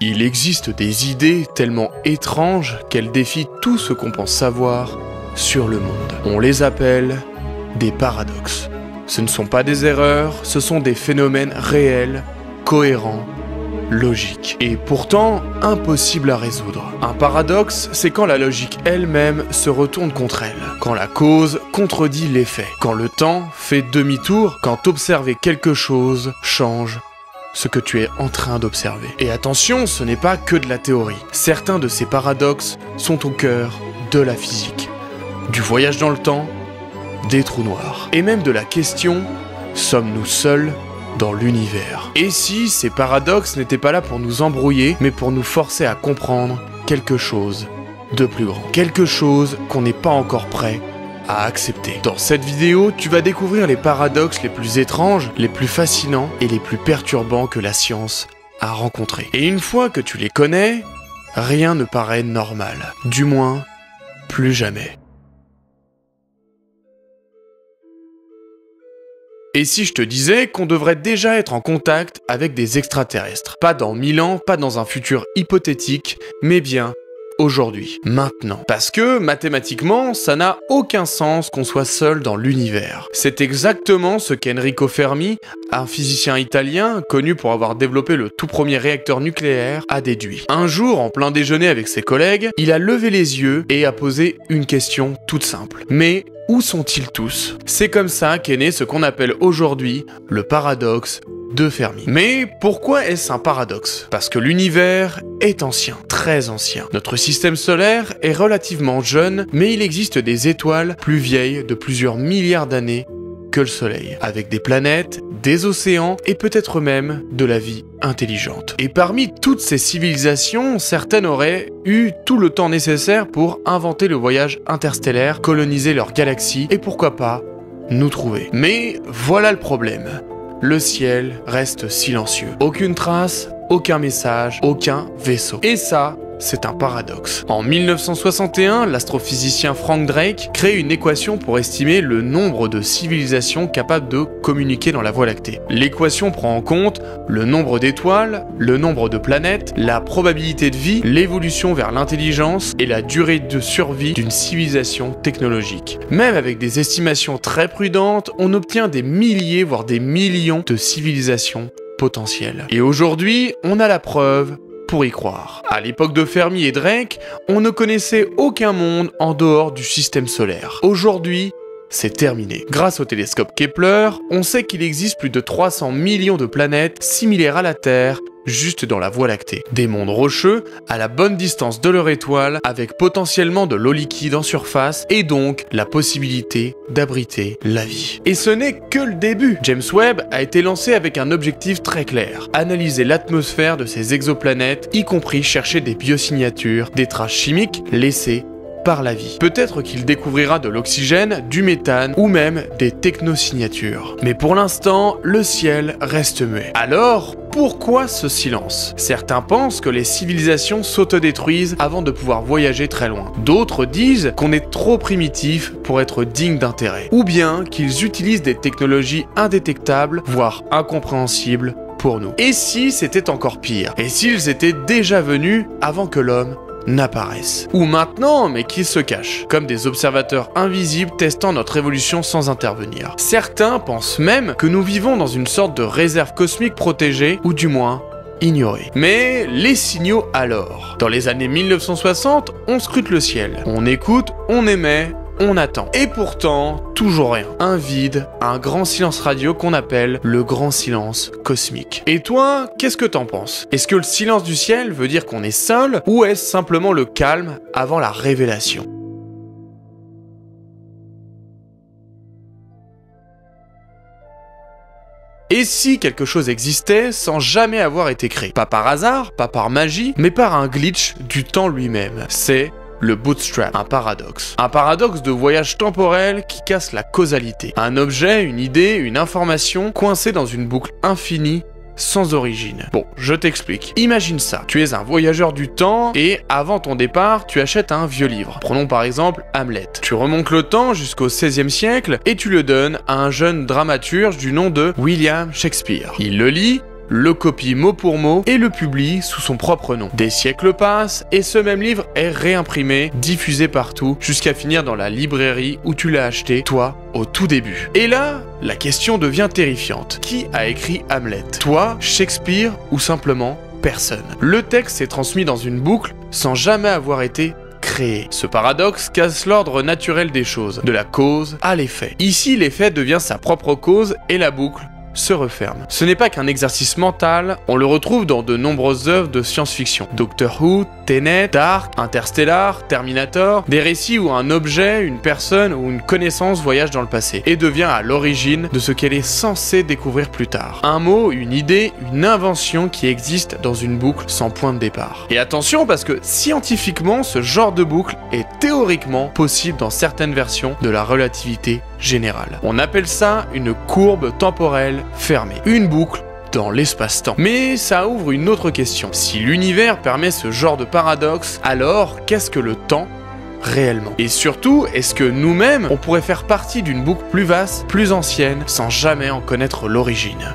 Il existe des idées tellement étranges qu'elles défient tout ce qu'on pense savoir sur le monde. On les appelle des paradoxes. Ce ne sont pas des erreurs, ce sont des phénomènes réels, cohérents, logiques, et pourtant impossibles à résoudre. Un paradoxe, c'est quand la logique elle-même se retourne contre elle, quand la cause contredit l'effet, quand le temps fait demi-tour, quand observer quelque chose change ce que tu es en train d'observer. Et attention, ce n'est pas que de la théorie. Certains de ces paradoxes sont au cœur de la physique, du voyage dans le temps, des trous noirs, et même de la question « sommes-nous seuls dans l'univers ?» Et si ces paradoxes n'étaient pas là pour nous embrouiller, mais pour nous forcer à comprendre quelque chose de plus grand, quelque chose qu'on n'est pas encore prêt à accepter. Dans cette vidéo, tu vas découvrir les paradoxes les plus étranges, les plus fascinants et les plus perturbants que la science a rencontrés. Et une fois que tu les connais, rien ne paraît normal. Du moins, plus jamais. Et si je te disais qu'on devrait déjà être en contact avec des extraterrestres? Pas dans 1000 ans, pas dans un futur hypothétique, mais bien aujourd'hui, maintenant. Parce que, mathématiquement, ça n'a aucun sens qu'on soit seul dans l'univers. C'est exactement ce qu'Enrico Fermi, un physicien italien, connu pour avoir développé le tout premier réacteur nucléaire, a déduit. Un jour, en plein déjeuner avec ses collègues, il a levé les yeux et a posé une question toute simple. Mais où sont-ils tous? C'est comme ça qu'est né ce qu'on appelle aujourd'hui le paradoxe de Fermi. Mais pourquoi est-ce un paradoxe? Parce que l'univers est ancien, très ancien. Notre système solaire est relativement jeune, mais il existe des étoiles plus vieilles de plusieurs milliards d'années que le Soleil, avec des planètes, des océans et peut-être même de la vie intelligente. Et parmi toutes ces civilisations, certaines auraient eu tout le temps nécessaire pour inventer le voyage interstellaire, coloniser leur galaxie et pourquoi pas nous trouver. Mais voilà le problème. Le ciel reste silencieux. Aucune trace, aucun message, aucun vaisseau. Et ça, c'est un paradoxe. En 1961, l'astrophysicien Frank Drake crée une équation pour estimer le nombre de civilisations capables de communiquer dans la Voie lactée. L'équation prend en compte le nombre d'étoiles, le nombre de planètes, la probabilité de vie, l'évolution vers l'intelligence et la durée de survie d'une civilisation technologique. Même avec des estimations très prudentes, on obtient des milliers voire des millions de civilisations potentielles. Et aujourd'hui, on a la preuve pour y croire. À l'époque de Fermi et Drake, on ne connaissait aucun monde en dehors du système solaire. Aujourd'hui, c'est terminé. Grâce au télescope Kepler, on sait qu'il existe plus de 300 millions de planètes similaires à la Terre, juste dans la Voie lactée. Des mondes rocheux, à la bonne distance de leur étoile, avec potentiellement de l'eau liquide en surface, et donc la possibilité d'abriter la vie. Et ce n'est que le début. James Webb a été lancé avec un objectif très clair: analyser l'atmosphère de ces exoplanètes, y compris chercher des biosignatures, des traces chimiques laissées par la vie. Peut-être qu'il découvrira de l'oxygène, du méthane ou même des technosignatures. Mais pour l'instant, le ciel reste muet. Alors, pourquoi ce silence? Certains pensent que les civilisations s'autodétruisent avant de pouvoir voyager très loin. D'autres disent qu'on est trop primitif pour être digne d'intérêt. Ou bien qu'ils utilisent des technologies indétectables, voire incompréhensibles pour nous. Et si c'était encore pire? Et s'ils étaient déjà venus avant que l'homme n'apparaissent? Ou maintenant, mais qu'ils se cachent, comme des observateurs invisibles testant notre évolution sans intervenir. Certains pensent même que nous vivons dans une sorte de réserve cosmique protégée, ou du moins ignorée. Mais les signaux alors? Dans les années 1960, on scrute le ciel. On écoute, on émet, on attend. Et pourtant, toujours rien. Un vide, un grand silence radio qu'on appelle le grand silence cosmique. Et toi, qu'est-ce que t'en penses? Est-ce que le silence du ciel veut dire qu'on est seul, ou est-ce simplement le calme avant la révélation? Et si quelque chose existait sans jamais avoir été créé? Pas par hasard, pas par magie, mais par un glitch du temps lui-même. C'est le bootstrap, un paradoxe. Un paradoxe de voyage temporel qui casse la causalité. Un objet, une idée, une information coincée dans une boucle infinie sans origine. Bon, je t'explique. Imagine ça. Tu es un voyageur du temps et avant ton départ, tu achètes un vieux livre. Prenons par exemple Hamlet. Tu remontes le temps jusqu'au XVIe siècle et tu le donnes à un jeune dramaturge du nom de William Shakespeare. Il le lit le copie mot pour mot et le publie sous son propre nom. Des siècles passent et ce même livre est réimprimé, diffusé partout, jusqu'à finir dans la librairie où tu l'as acheté, toi, au tout début. Et là, la question devient terrifiante. Qui a écrit Hamlet? Toi, Shakespeare ou simplement personne? Le texte s'est transmis dans une boucle sans jamais avoir été créé. Ce paradoxe casse l'ordre naturel des choses, de la cause à l'effet. Ici, l'effet devient sa propre cause et la boucle se referme. Ce n'est pas qu'un exercice mental, on le retrouve dans de nombreuses œuvres de science-fiction. Doctor Who, Tenet, Dark, Interstellar, Terminator, des récits où un objet, une personne ou une connaissance voyage dans le passé et devient à l'origine de ce qu'elle est censée découvrir plus tard. Un mot, une idée, une invention qui existe dans une boucle sans point de départ. Et attention parce que scientifiquement, ce genre de boucle est théoriquement possible dans certaines versions de la relativité générale. On appelle ça une courbe temporelle fermée. Une boucle dans l'espace-temps. Mais ça ouvre une autre question. Si l'univers permet ce genre de paradoxe, alors qu'est-ce que le temps réellement? Et surtout, est-ce que nous-mêmes, on pourrait faire partie d'une boucle plus vaste, plus ancienne, sans jamais en connaître l'origine?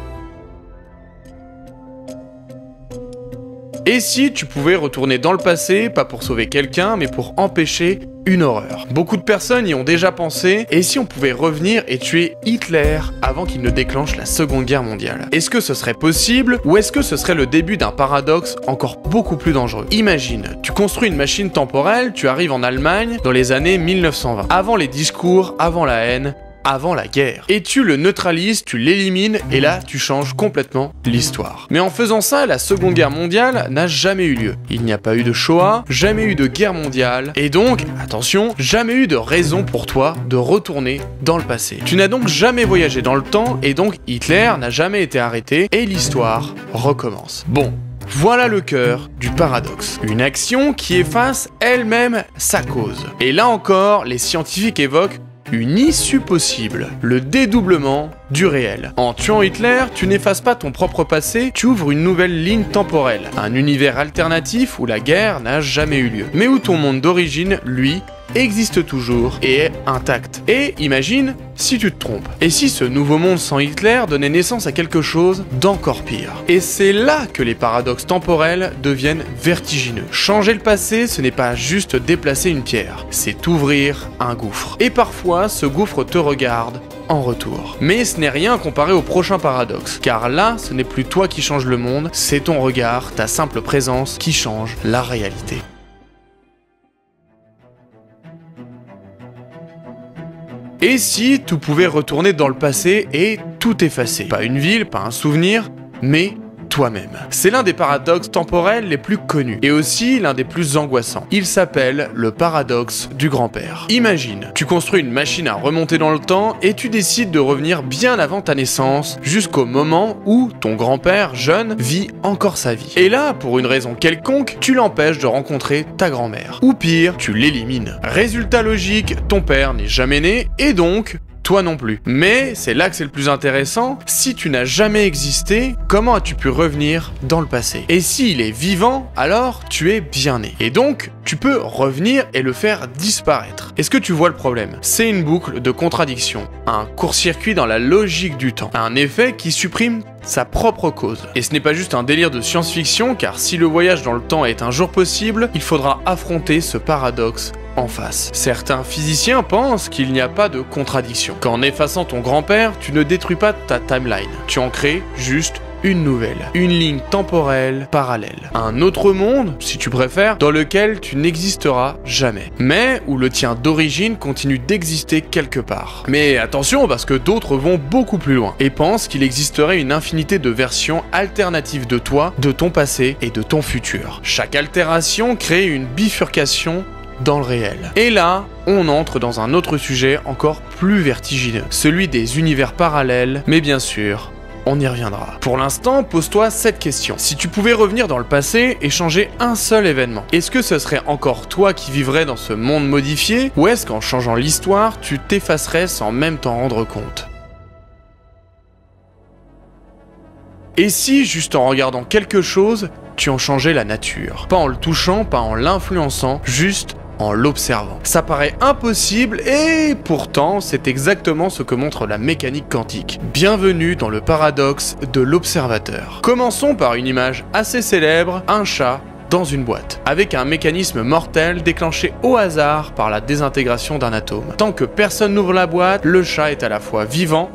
Et si tu pouvais retourner dans le passé, pas pour sauver quelqu'un, mais pour empêcher une horreur? Beaucoup de personnes y ont déjà pensé, et si on pouvait revenir et tuer Hitler avant qu'il ne déclenche la Seconde Guerre mondiale? Est-ce que ce serait possible, ou est-ce que ce serait le début d'un paradoxe encore beaucoup plus dangereux? Imagine, tu construis une machine temporelle, tu arrives en Allemagne dans les années 1920, avant les discours, avant la haine, avant la guerre. Et tu le neutralises, tu l'élimines, et là, tu changes complètement l'histoire. Mais en faisant ça, la Seconde Guerre mondiale n'a jamais eu lieu. Il n'y a pas eu de Shoah, jamais eu de guerre mondiale, et donc, attention, jamais eu de raison pour toi de retourner dans le passé. Tu n'as donc jamais voyagé dans le temps, et donc Hitler n'a jamais été arrêté, et l'histoire recommence. Bon. Voilà le cœur du paradoxe. Une action qui efface elle-même sa cause. Et là encore, les scientifiques évoquent une issue possible, le dédoublement du réel. En tuant Hitler, tu n'effaces pas ton propre passé, tu ouvres une nouvelle ligne temporelle, un univers alternatif où la guerre n'a jamais eu lieu, mais où ton monde d'origine, lui, existe toujours et est intact. Et imagine si tu te trompes. Et si ce nouveau monde sans Hitler donnait naissance à quelque chose d'encore pire? Et c'est là que les paradoxes temporels deviennent vertigineux. Changer le passé, ce n'est pas juste déplacer une pierre, c'est ouvrir un gouffre. Et parfois, ce gouffre te regarde en retour. Mais ce n'est rien comparé au prochain paradoxe, car là, ce n'est plus toi qui change le monde, c'est ton regard, ta simple présence qui change la réalité. Et si tout pouvait retourner dans le passé et tout effacer? Pas une ville, pas un souvenir, mais toi-même. C'est l'un des paradoxes temporels les plus connus, et aussi l'un des plus angoissants. Il s'appelle le paradoxe du grand-père. Imagine, tu construis une machine à remonter dans le temps, et tu décides de revenir bien avant ta naissance, jusqu'au moment où ton grand-père, jeune, vit encore sa vie. Et là, pour une raison quelconque, tu l'empêches de rencontrer ta grand-mère. Ou pire, tu l'élimines. Résultat logique, ton père n'est jamais né, et donc toi non plus. Mais c'est là que c'est le plus intéressant, si tu n'as jamais existé, comment as-tu pu revenir dans le passé? Et s'il est vivant, alors tu es bien né. Et donc, tu peux revenir et le faire disparaître. Est-ce que tu vois le problème? C'est une boucle de contradiction, un court-circuit dans la logique du temps, un effet qui supprime sa propre cause. Et ce n'est pas juste un délire de science-fiction, car si le voyage dans le temps est un jour possible, il faudra affronter ce paradoxe en face. Certains physiciens pensent qu'il n'y a pas de contradiction, qu'en effaçant ton grand-père, tu ne détruis pas ta timeline, tu en crées juste une nouvelle, une ligne temporelle parallèle. Un autre monde, si tu préfères, dans lequel tu n'existeras jamais, mais où le tien d'origine continue d'exister quelque part. Mais attention, parce que d'autres vont beaucoup plus loin, et pensent qu'il existerait une infinité de versions alternatives de toi, de ton passé et de ton futur. Chaque altération crée une bifurcation dans le réel. Et là, on entre dans un autre sujet encore plus vertigineux, celui des univers parallèles, mais bien sûr, on y reviendra. Pour l'instant, pose-toi cette question. Si tu pouvais revenir dans le passé et changer un seul événement, est-ce que ce serait encore toi qui vivrais dans ce monde modifié, ou est-ce qu'en changeant l'histoire, tu t'effacerais sans même t'en rendre compte? Et si, juste en regardant quelque chose, tu en changeais la nature? Pas en le touchant, pas en l'influençant, juste en l'observant. Ça paraît impossible et pourtant c'est exactement ce que montre la mécanique quantique. Bienvenue dans le paradoxe de l'observateur. Commençons par une image assez célèbre, un chat dans une boîte, avec un mécanisme mortel déclenché au hasard par la désintégration d'un atome. Tant que personne n'ouvre la boîte, le chat est à la fois vivant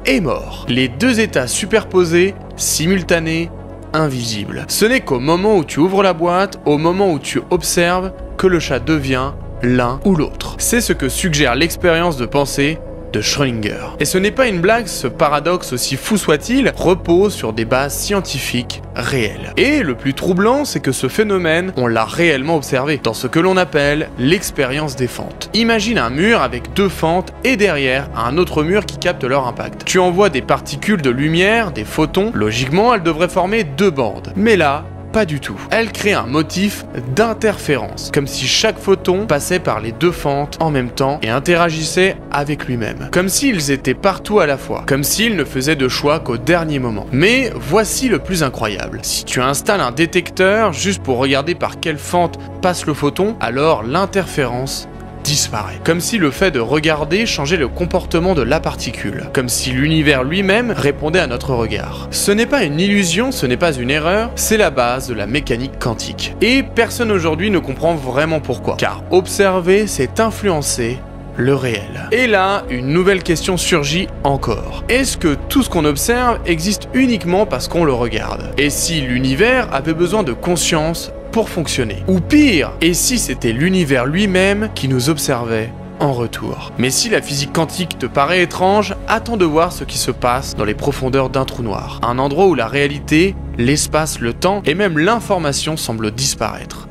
et mort. Les deux états superposés, simultanés, invisibles. Ce n'est qu'au moment où tu ouvres la boîte, au moment où tu observes, que le chat devient l'un ou l'autre. C'est ce que suggère l'expérience de pensée de Schrödinger. Et ce n'est pas une blague, ce paradoxe, aussi fou soit-il, repose sur des bases scientifiques réelles. Et le plus troublant, c'est que ce phénomène, on l'a réellement observé, dans ce que l'on appelle l'expérience des fentes. Imagine un mur avec deux fentes et derrière un autre mur qui capte leur impact. Tu envoies des particules de lumière, des photons, logiquement elles devraient former deux bandes. Mais là, pas du tout. Elle crée un motif d'interférence, comme si chaque photon passait par les deux fentes en même temps et interagissait avec lui-même. Comme s'ils étaient partout à la fois, comme s'ils ne faisaient de choix qu'au dernier moment. Mais voici le plus incroyable. Si tu installes un détecteur juste pour regarder par quelle fente passe le photon, alors l'interférence disparaît. Comme si le fait de regarder changeait le comportement de la particule. Comme si l'univers lui-même répondait à notre regard. Ce n'est pas une illusion, ce n'est pas une erreur, c'est la base de la mécanique quantique. Et personne aujourd'hui ne comprend vraiment pourquoi. Car observer, c'est influencer le réel. Et là, une nouvelle question surgit encore. Est-ce que tout ce qu'on observe existe uniquement parce qu'on le regarde? Et si l'univers avait besoin de conscience pour fonctionner? Ou pire, et si c'était l'univers lui-même qui nous observait en retour? Mais si la physique quantique te paraît étrange, attends de voir ce qui se passe dans les profondeurs d'un trou noir. Un endroit où la réalité, l'espace, le temps et même l'information semblent disparaître.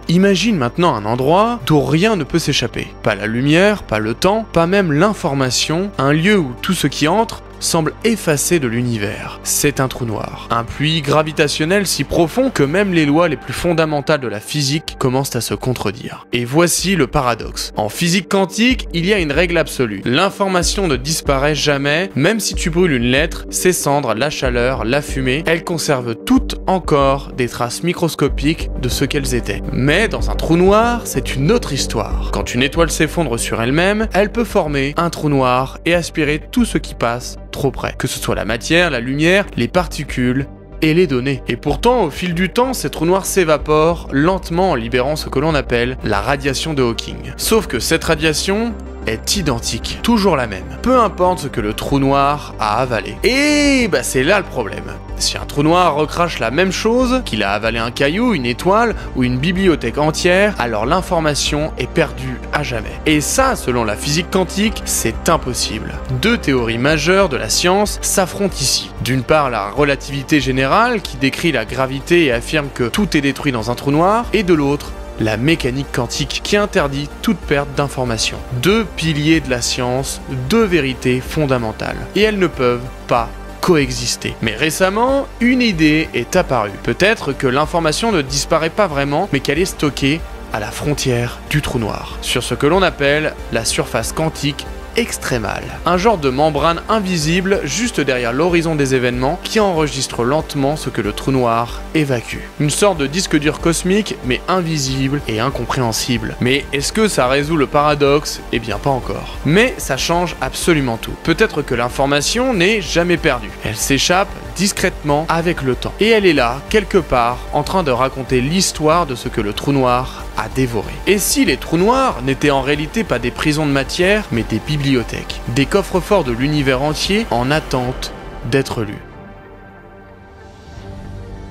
Imagine maintenant un endroit d'où rien ne peut s'échapper. Pas la lumière, pas le temps, pas même l'information, un lieu où tout ce qui entre semble effacé de l'univers. C'est un trou noir. Un puits gravitationnel si profond que même les lois les plus fondamentales de la physique commencent à se contredire. Et voici le paradoxe. En physique quantique, il y a une règle absolue. L'information ne disparaît jamais, même si tu brûles une lettre, ses cendres, la chaleur, la fumée, elles conservent toutes encore des traces microscopiques de ce qu'elles étaient. Mais dans un trou noir, c'est une autre histoire. Quand une étoile s'effondre sur elle-même, elle peut former un trou noir et aspirer tout ce qui passe trop près, que ce soit la matière, la lumière, les particules et les données. Et pourtant, au fil du temps, ces trous noirs s'évaporent lentement en libérant ce que l'on appelle la radiation de Hawking. Sauf que cette radiation est identique, toujours la même, peu importe ce que le trou noir a avalé. Et bah c'est là le problème. Si un trou noir recrache la même chose, qu'il a avalé un caillou, une étoile ou une bibliothèque entière, alors l'information est perdue à jamais. Et ça, selon la physique quantique, c'est impossible. Deux théories majeures de la science s'affrontent ici. D'une part, la relativité générale, qui décrit la gravité et affirme que tout est détruit dans un trou noir, et de l'autre, la mécanique quantique qui interdit toute perte d'information. Deux piliers de la science, deux vérités fondamentales. Et elles ne peuvent pas coexister. Mais récemment, une idée est apparue. Peut-être que l'information ne disparaît pas vraiment, mais qu'elle est stockée à la frontière du trou noir, sur ce que l'on appelle la surface quantique extrémale. Un genre de membrane invisible juste derrière l'horizon des événements qui enregistre lentement ce que le trou noir évacue. Une sorte de disque dur cosmique mais invisible et incompréhensible. Mais est-ce que ça résout le paradoxe? Eh bien pas encore. Mais ça change absolument tout. Peut-être que l'information n'est jamais perdue. Elle s'échappe discrètement avec le temps. Et elle est là, quelque part, en train de raconter l'histoire de ce que le trou noir a dévoré. Et si les trous noirs n'étaient en réalité pas des prisons de matière, mais des bibliothèques, des coffres-forts de l'univers entier en attente d'être lus?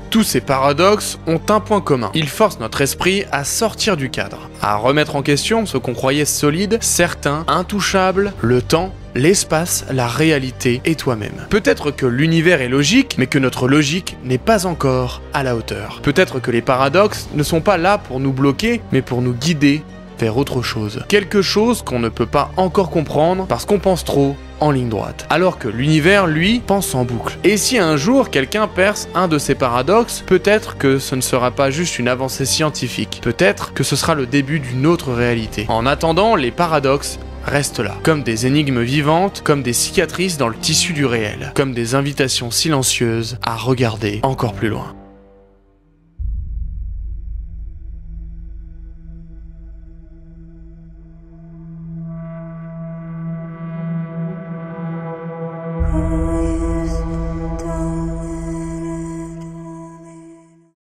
Tous ces paradoxes ont un point commun. Ils forcent notre esprit à sortir du cadre, à remettre en question ce qu'on croyait solide, certain, intouchable, le temps, l'espace, la réalité et toi-même. Peut-être que l'univers est logique, mais que notre logique n'est pas encore à la hauteur. Peut-être que les paradoxes ne sont pas là pour nous bloquer, mais pour nous guider vers autre chose. Quelque chose qu'on ne peut pas encore comprendre parce qu'on pense trop en ligne droite. Alors que l'univers, lui, pense en boucle. Et si un jour quelqu'un perce un de ces paradoxes, peut-être que ce ne sera pas juste une avancée scientifique. Peut-être que ce sera le début d'une autre réalité. En attendant, les paradoxes restent là, comme des énigmes vivantes, comme des cicatrices dans le tissu du réel, comme des invitations silencieuses à regarder encore plus loin.